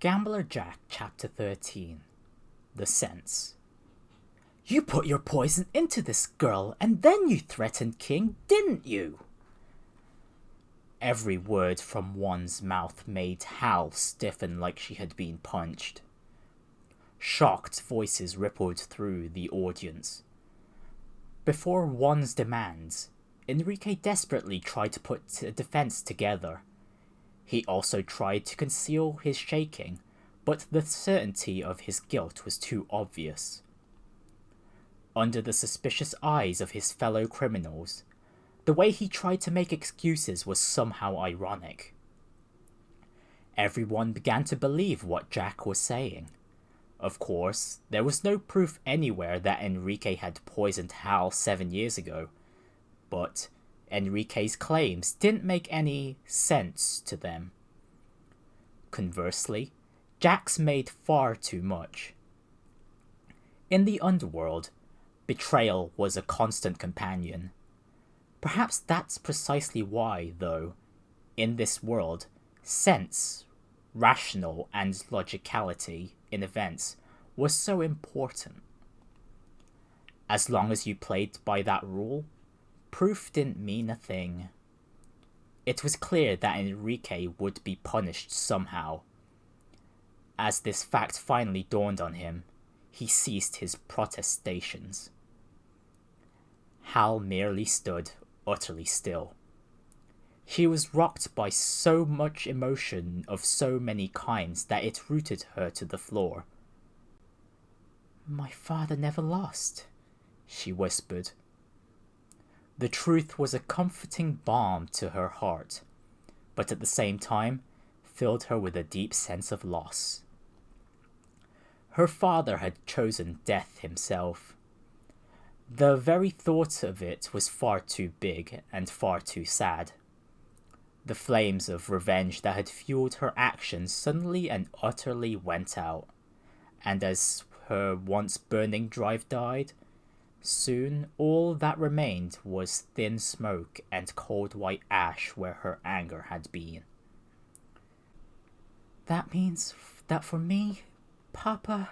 Gambler Jack, Chapter 13. The Sense. You put your poison into this girl, and then you threatened King, didn't you? Every word from one's mouth made Hal stiffen like she had been punched. Shocked voices rippled through the audience. Before one's demands, Enrique desperately tried to put a defense together. He also tried to conceal his shaking, but the certainty of his guilt was too obvious. Under the suspicious eyes of his fellow criminals, the way he tried to make excuses was somehow ironic. Everyone began to believe what Jack was saying. Of course, there was no proof anywhere that Enrique had poisoned Hal 7 years ago, but Enrique's claims didn't make any sense to them. Conversely, Jack's made far too much. In the underworld, betrayal was a constant companion. Perhaps that's precisely why, though, in this world, sense, rational and logicality in events was so important. As long as you played by that rule, proof didn't mean a thing. It was clear that Enrique would be punished somehow. As this fact finally dawned on him, he ceased his protestations. Hal merely stood, utterly still. She was rocked by so much emotion of so many kinds that it rooted her to the floor. "My father never lost," she whispered. The truth was a comforting balm to her heart, but at the same time filled her with a deep sense of loss. Her father had chosen death himself. The very thought of it was far too big and far too sad. The flames of revenge that had fueled her actions suddenly and utterly went out, and as her once burning drive died, soon all that remained was thin smoke and cold white ash where her anger had been. "That means that for me, Papa..."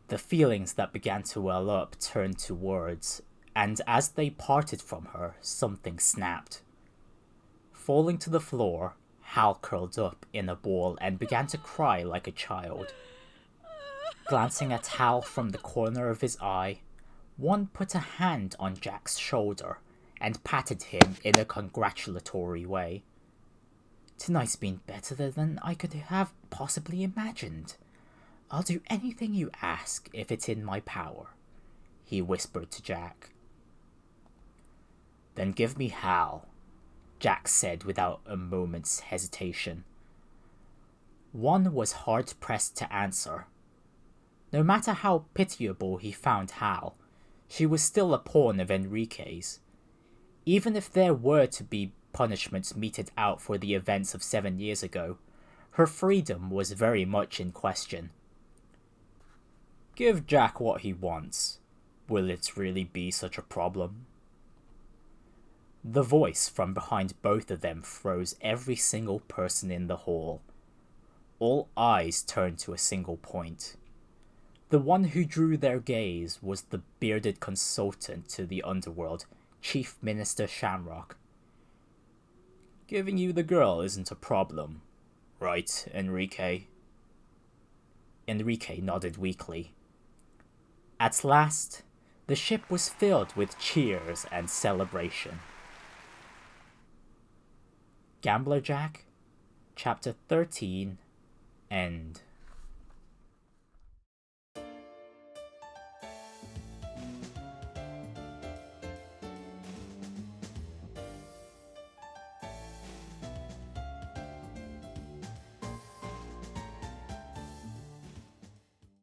The feelings that began to well up turned to words, and as they parted from her, something snapped. Falling to the floor, Hal curled up in a ball and began to cry like a child. Glancing at Hal from the corner of his eye, one put a hand on Jack's shoulder and patted him in a congratulatory way. "Tonight's been better than I could have possibly imagined. I'll do anything you ask if it's in my power," he whispered to Jack. "Then give me Hal," Jack said without a moment's hesitation. One was hard-pressed to answer. No matter how pitiable he found Hal, she was still a pawn of Enrique's. Even if there were to be punishments meted out for the events of 7 years ago, her freedom was very much in question. "Give Jack what he wants. Will it really be such a problem?" The voice from behind both of them froze every single person in the hall. All eyes turned to a single point. The one who drew their gaze was the bearded consultant to the underworld, Chief Minister Shamrock. "Giving you the girl isn't a problem, right, Enrique?" Enrique nodded weakly. At last, the ship was filled with cheers and celebration. Gambler Jack, Chapter 13, End.